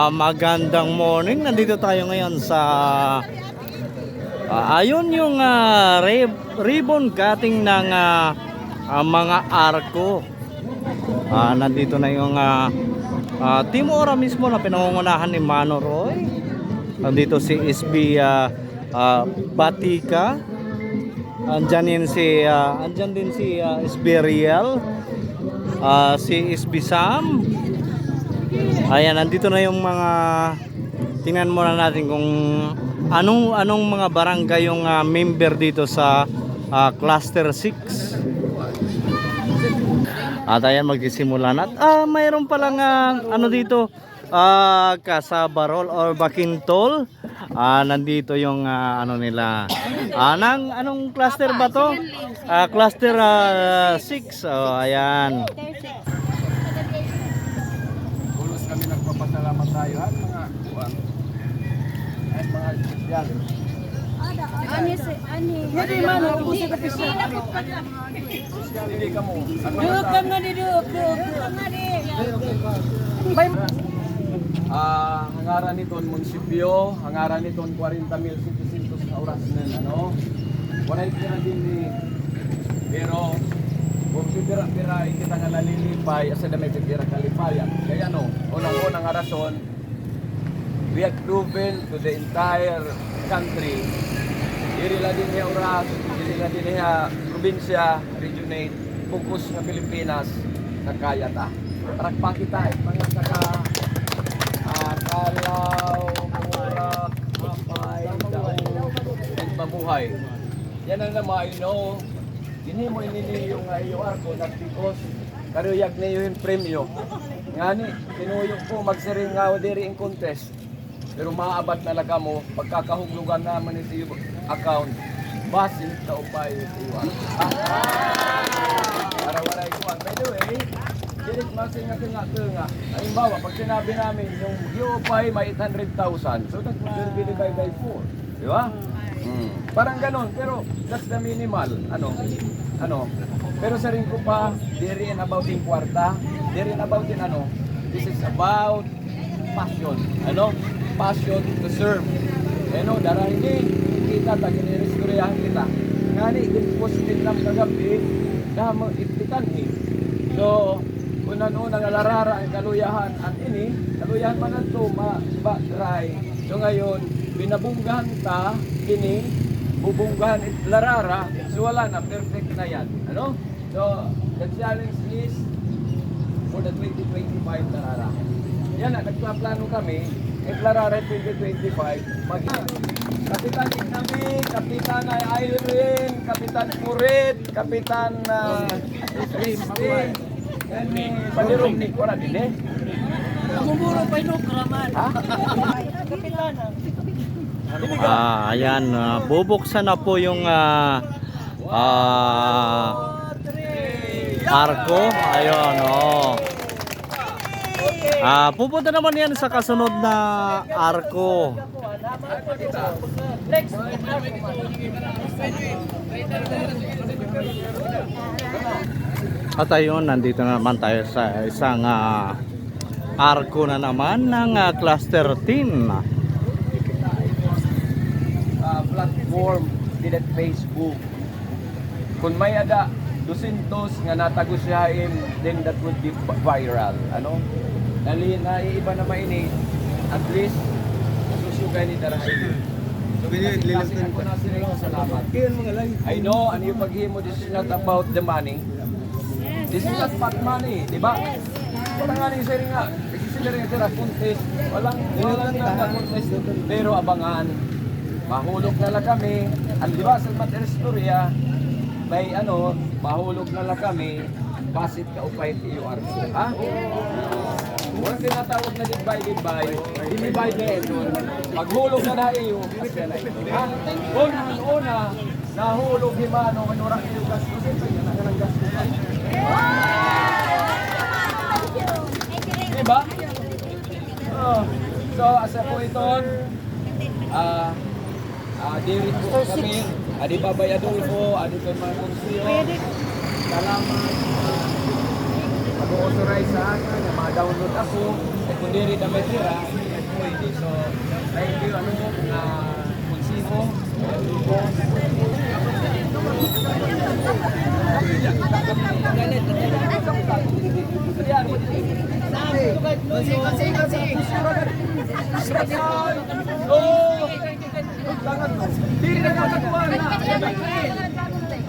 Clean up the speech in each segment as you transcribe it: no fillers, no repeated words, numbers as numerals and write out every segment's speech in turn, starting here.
Magandang morning. Nandito tayo ngayon sa ayun yung ribbon cutting ng mga arko. Nandito na yung Team Ora mismo na pinangungunahan ni Mano Roy. Nandito si SB Batika. Andyan din si SB Riel, si SB Sam. Ayan, nandito na yung mga, tingnan muna natin kung anong mga barangay yung member dito sa Cluster 6. At ayan, magsisimula na. At mayroon palang ano dito, Kasabarol or Bakintol. Nandito yung ano nila. Anong cluster ba to? Cluster 6. Ayan. Kami nagpapasalamat tayo at mga yan. Hindi man ako sa kapisa. Hindi ka mo. Duk nga di duk. Hangaran niton munisipyo, hangaran niton 40,000 citizens na oras na Walay pira din ni. Pero kung pira-pira kita nga nalilipay asa na may pira kalipayan. Kaya unang-unang rason, we have proven to the entire country, diri la din niya oras, diri la din niya probinsya, region 8, focus ng Pilipinas, nakaya ta. Tarakpa kita, mga saka Kalaw, Murak, Mapay, Daog, mabuhay. Yan ang naman, hindi mo inini yung iyo arko not because karuyag na yung premyo. Ngani, tinuyok ko magsiring nga diri in contest. Pero maabat na laga mo, pagkakahuglugan naman ito yung account, basin sa upay ito yung arko. Para wala ito. By the way, dirit masin nga. Halimbawa, pag sinabi namin yung upay may 800,000, so nag-divide by 4. Di ba? Parang ganon, pero that's the minimal. Pero sa rin ko pa, diri in about in kwarta, diri in about in this is about passion. Passion to serve. Dara hindi kita taginirestoryahan kita. Ngani, gimpos din lang kagabi, damo itikan So, kung nangalarara ang kaluyahan ang kaluyahan man ang tuma, dry. So ngayon, binabunggahan ta, bubunggahan larara, so wala na, perfect na yan. So, the challenge is for the 2025 larara. Yan na, nagpaplano kami, larara 2025, Kapitan Ignabi, Kapitan Irene, Kapitan Murid, Kapitan Rimsting, Panirong ni Kora din Kumuro pa ino kraman. Kapitan. Ayan, bubuksan na po yung arko. Ayun, pupunta naman yan sa kasunod na arko. At ayun, nandito naman tayo sa isang arko na naman ng cluster 10. Platform dili Facebook. Kung may ada 200 nga natagusyahin, then that would be viral. Dali na iba na ini, at least susugay ni darahin. So binililan ko na sila salamat. I know ano yung paghimo, this is not about the money. This is not about money, di ba? Wala nga ni sir nga. Sila rin tira contest. Walang na contest. Pero abangan. Mahulog na lang kami. Ang di ba sa Materistorya, may mahulog na lang kami. Basit ka upay iyo arko. Walang tinatawag na divide. Divide na ito. Maghulog na iyo. Kung una, nahulog himano, manurang iyo gastos. Kaya na ka ng gastos. Diba? So, asa po ito, diri po kami, Adi Babay Adolfo, Adi Conmancillo, salamat, mag-authorize sa akin, na ma-download ako, kung diri na may tira, pwede. So, thank you, konsiho,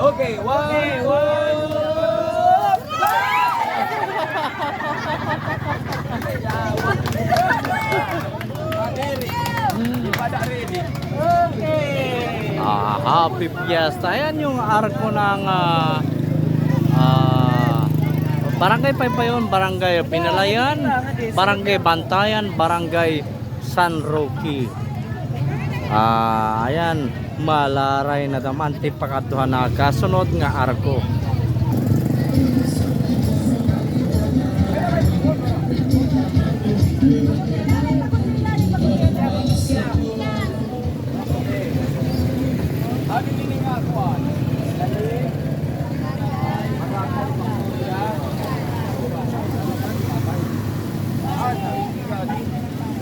okay, Happy Fiesta. Ayan yung arko ng Barangay Paypayon, Barangay Pinalayan, Barangay Bantayan, Barangay San Roque. Ayan, malaray na naman tipakatuhan na kasunod nga arko. Abi ini nga ako dali marakot ng kuya.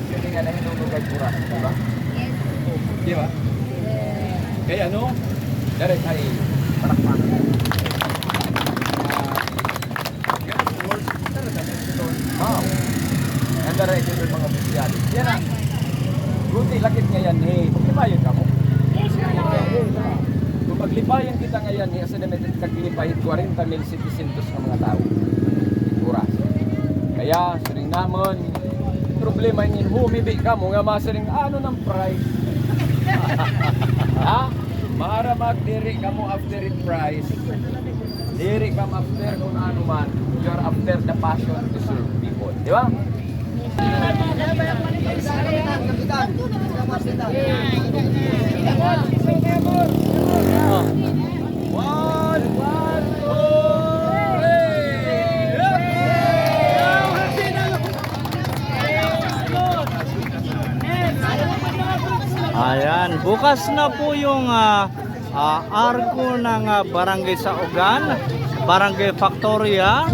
Jadi nga na hinulog ay pura, di ba? Di ba? Kaya ano? Dari tayo palakpak. Wow. Ganda rin ito yung mga opisyal. Yan na. Buti lakit ngayon eh. Pagkibayan ka mo. Kung paglipayan kita ngayon, estimated kaglipayan 40,700 ng mga tao. Oras. Kaya, siring namon, problema niyo, humibi ka mo nga masiring ano ng price. Ha? Mara magdiri ka mo after it price. Diri ka mo after kung ano man. You're after the passion to serve people. Di ba? Ayan, bukas na po yung arko ng Barangay Saugan, Barangay Factoria,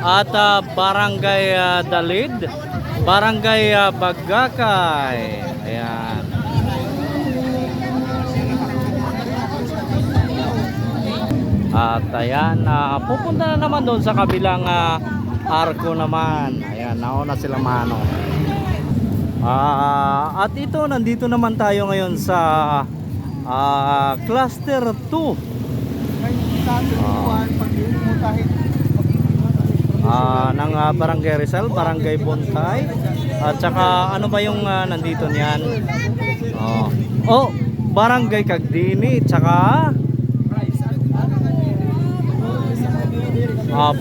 at Barangay Dalid, Barangay Bagakay. Ayan. At ayan, pupunta na naman doon sa kabilang arko naman. Ayan, nauna sila mano. At ito, nandito naman tayo ngayon sa Cluster 2 ng Barangay Rizal, Barangay Bontay. At saka ano ba yung nandito niyan? Barangay Cagdini, tsaka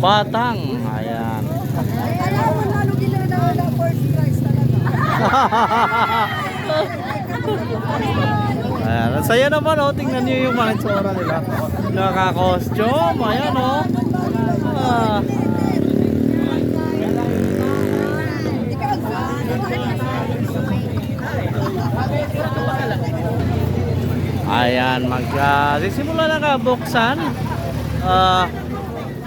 Batang. Ayan. Ayan, ang saya naman tingnan niyo yung mga itsura nila. Naka-costume, ayan Ayan, magsisimula na kabuksan.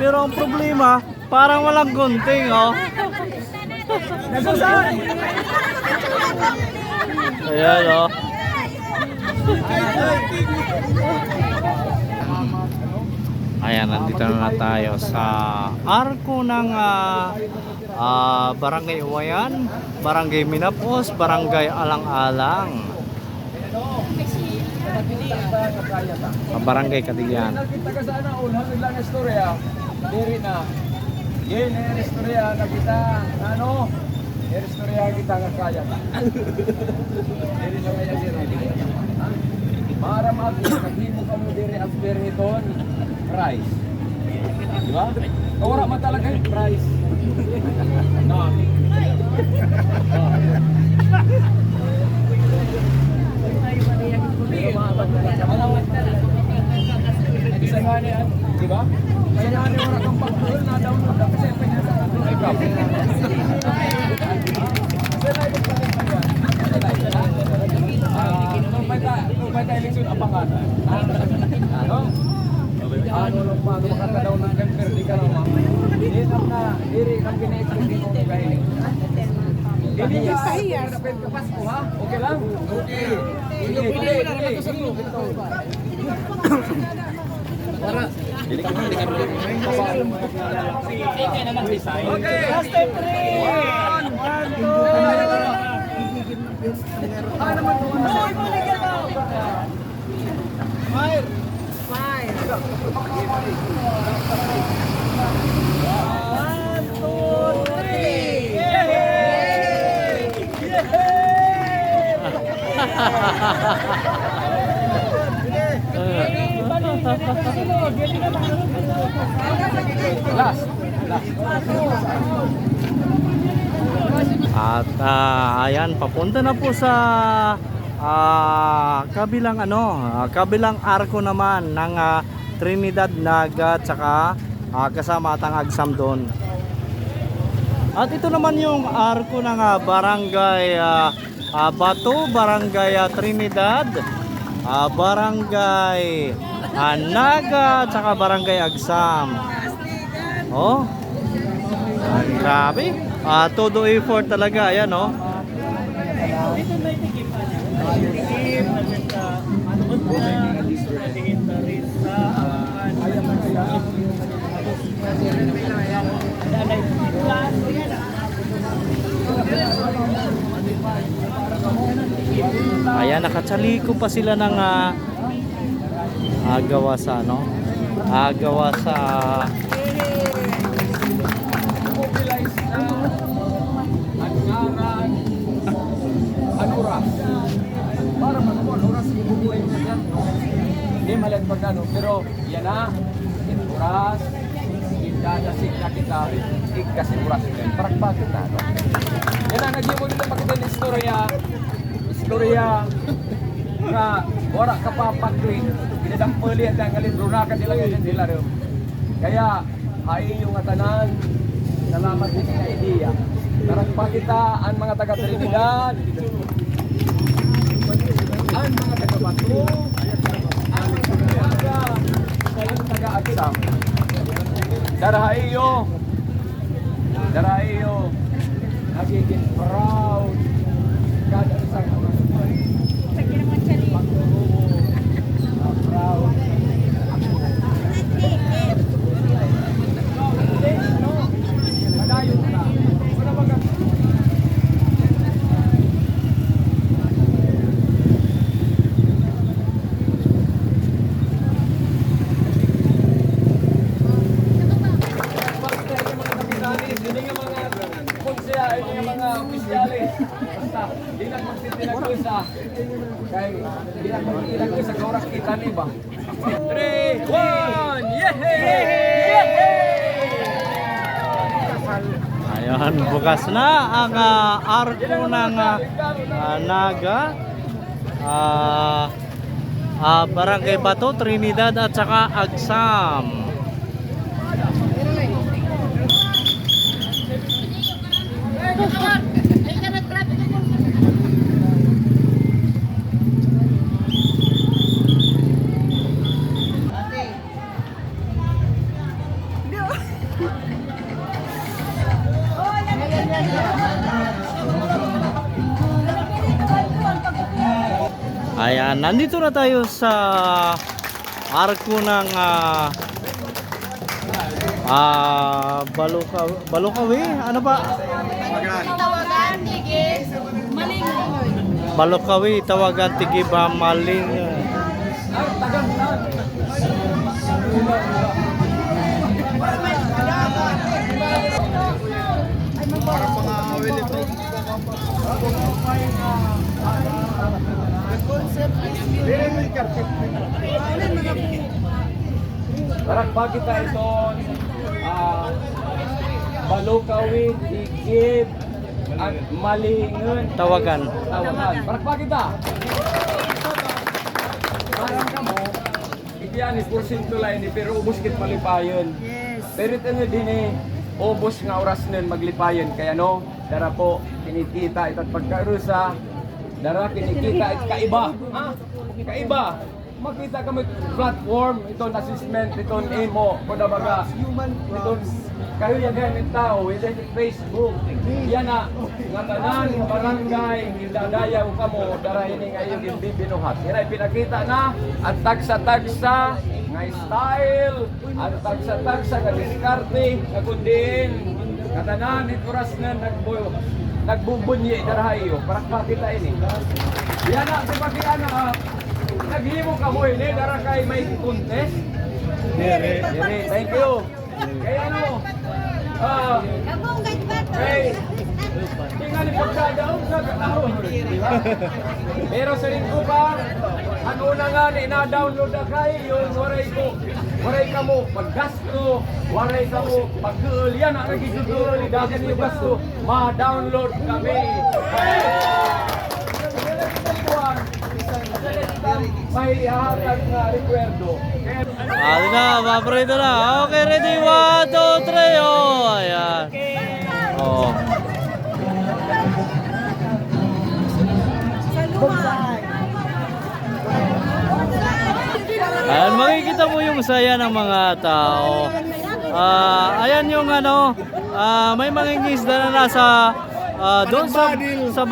Pero ang problema, parang walang gunting, Ayan, Ayan, nandito na tayo sa arko ng Barangay Uwayan, Barangay Minapos, Barangay Alang-Alang, Barangay Katigan. Kita ka sana unang ilang istorya. Diri na. Yen istorya na kita istorya kita nga kaya. Diri na kaya diri. Para makahimo ka mo diri after iton price. Di ba? Wala man talaga yung price. No. Bisa nga niyan, di ba? Kaya nga niya wala kang pag-download na download na kasi pinasa ka doon. Ikaw. Kasi na ibig sabihin pa yan. Kung may eleksyon, abangan. Ano? Ano lang pa, makaka-download ng camper, di ka naman. Hindi na, diri kang pina-expect mo kayo. dapat ka Pasko ha? Okay lang? Okay. Pili. Para. Okay. Last time 3. 1, 2. Ano naman Hoy, balik ka daw. Fire. Fire. 1, 2, 3. Yay! Last. At ayan, papunta na po sa kabilang arko naman ng Trinidad Naga, tsaka kasama atang Agsam doon. At ito naman yung arko ng barangay Bato, barangay Trinidad, barangay Naga, tsaka barangay Agsam. Oh, grabe. Todo effort talaga, ayan oh. Dito may tikip pa niya. Tikip, nagpunta, naging na rin sa Ayan, nakatsaliko pa sila ng gawa sa gawa sa Mobilize na Angaran ang oras. Para manuon oras ibubuhay mo yan. Hindi malit pagkano, pero yan na oras idadasig na kita kasi oras yan. Parang bakit na, no? Yan na, naging mo nila makita ng istorya nga wala ka papagwin pinadampuli at ang galibro na kanila yan nila rin. Kaya ay yung atanan salamat din sa idea. Narakpa kita ang mga taga Trinidad, ang mga taga Bato, ang mga taga Agsam. Darahayo, nagiging proud kada isang proud. Madayon na. Wala ba ka? Hindi nga mga konsya, hindi nga mga opisyalis. Basta, di lang magtitinag ko sa kay di lang magtitinag ko sa kaurak kita ni ba? 3, 1, yehey! Ayan, bukas na ang arko ng Naga, barangay Bato, Trinidad at saka Agsam. Ayan, nandito na tayo sa arko ng Balukawi. Ano ba? Tawagan, tigis, maling. Balukawi, tawagan Tigiba Maling. Tarakpa kita ito Balukawi, Tigib at Malingon. Tawagan. Tarakpa kita. Parang kamo, ikiyan ni porsyento lain pero ubos kit malipayon. Pero ito nyo din ubos nga oras nun maglipayon. Kaya no, dara po, kinikita ito't pagkarusa, dara kinikita it kaiba. Ha? Kaiba. makita kami platform, itong assessment, itong imo, kung baga, itong kayo yung ganit tao, ito yung Facebook. Yan na, nga tanan, barangay, niladayaw ka mo, darahin nga yung bibinuhat. Yan ay pinakita na, ang tagsa-tagsa, nga style, ang tagsa-tagsa, nga diskarte, nga kundiin, nga tanan, ituras na nagbubunyi, darahayo, para pakita ini. Yan na, di ba kaya na, naghimo ka mo ini, dara kay may contest. Dire, thank you. Kaya ano, hey, tingnan ni pagkadaon sa katahon, di ba? Pero sa linggo pa, ano na nga ni na-download na kayo yung waray ka mo paggasto, waray ka mo pag-girl, yan ang nagigigirl, dagan yung gasto, ma-download kami. May ihatag na rekwerdo. Ano na, paborito na. Okay, ready? 1, 2, 3. Oh, ayan. Oh. Ayan, makikita mo yung saya ng mga tao. Ayan yung ano, may mga ngisda na nasa doon sa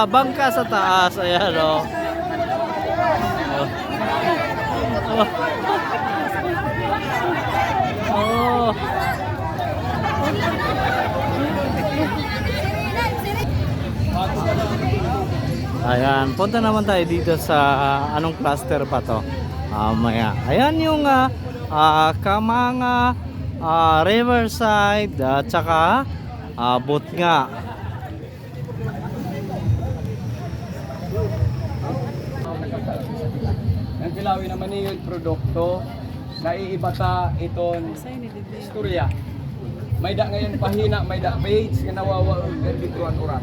bangka sa taas. Ayan, oh. Oh. Ayan, punta naman tayo dito sa anong cluster pa to? Maya. Ayan yung Kamanga, Riverside at saka Butnga. Ang kilawin naman niyo yung produkto, naiibata itong istorya. May da ngayon pahina, may da page, nga nawawa ang bituan oras.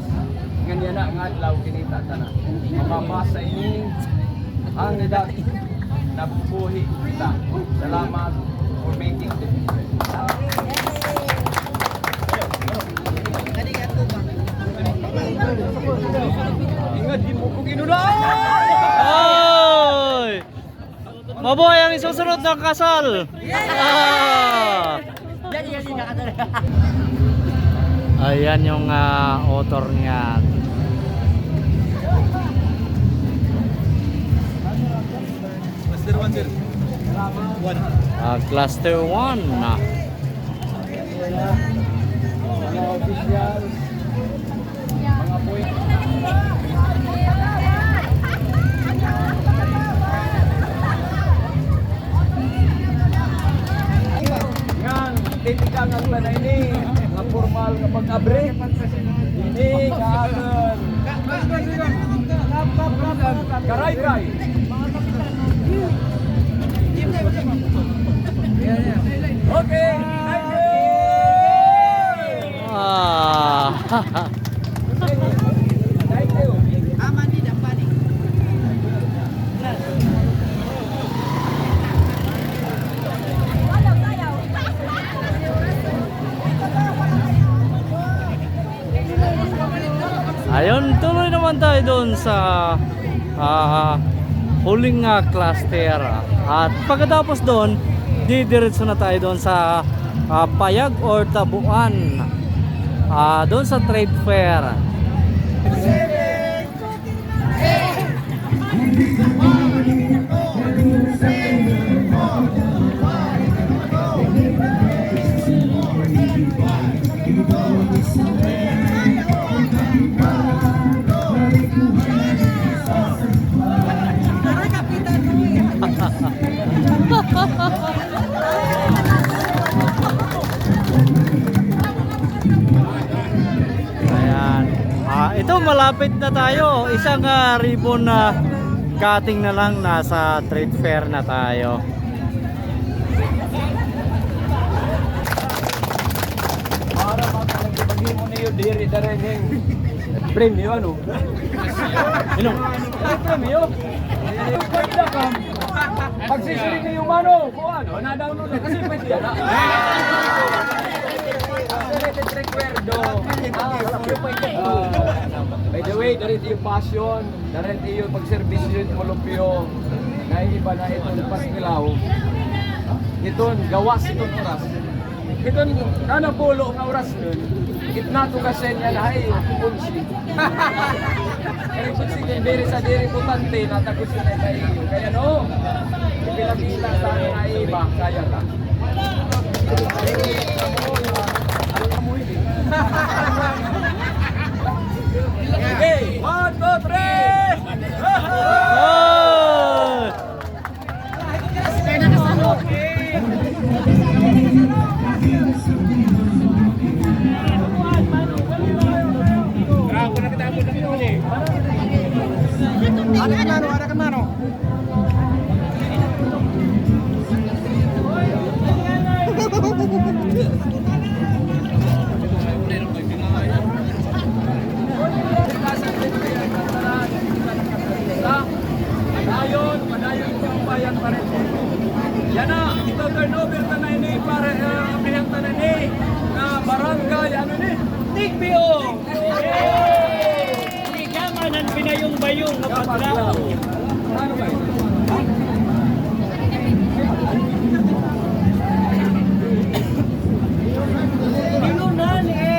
Ganyan na nga adlaw kinita na. Mapapasa ini ang nida nabubuhi kita. Salamat for making the difference. Ingat di mo ko ginulaan. Oy! Maboy ang isusunod ng kasal. Ayan yung author niya. Cluster 1, sir. 1. Cluster 1 na. Mga official, mga point. Yan, titika nga na ini, mga formal nga pag-abre. Ini, kaagan. Karay-kay. Okay, thank you! Thank you. Ayun, tuloy naman tayo doon sa huling cluster. At pagkatapos doon, didiretso na tayo doon sa Payag or Tabuan. Doon sa trade fair. Ayan. Ito malapit na tayo. Isang ribbon na cutting na lang, nasa trade fair na tayo. Para makapagpagi mo na yung diri na rin yung premyo, ano? Ano? Premyo? Pwede ka. Pagsisili na yung mano, kung ano, na-download na. Kasi pwede yan, ha? By the way, darito yung passion, darito yung pagservisyo yung mulupyo. naiiba na itong paskilaw. Iton gawas itong oras. Iton nanapulo nga oras nun. Itnato kasi niya na ay punsi. Kaya punsi yung diri sa diri putante natakot sa na kayo. Kaya no, ipilabila sa naiiba kaya ka. Okay, 1, 2, 3! Oh! Ada kemana? Padayon yung bayan pa rin. Yan na, ito turnover na ini para pihang tanan ni na barangay ano ni? Tigbiong! Igamanan pinayong-bayong na paglaw. Ano ba ito? Inunan eh!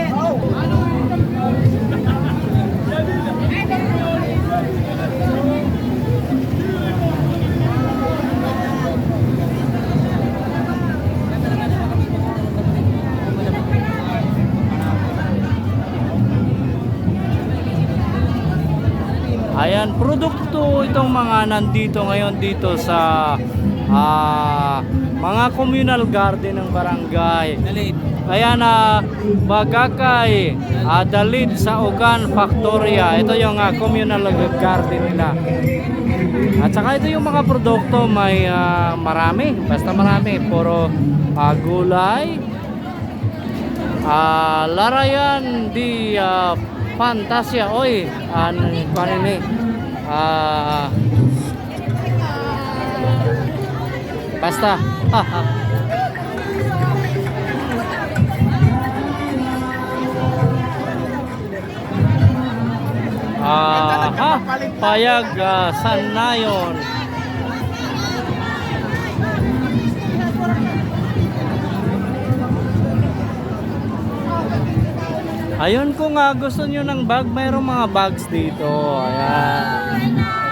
Ayan, produkto itong mga nandito ngayon dito sa mga communal garden ng barangay. Kaya na Bagakay, Dalid sa Ugan Factoria. Ito yung communal garden nila. At saka ito yung mga produkto may marami, basta marami, puro gulay, larayan di Fantasia, oy, ano ni basta payag Sanayon. Ayun, kung gusto nyo ng bag, mayroong mga bags dito. Ayan.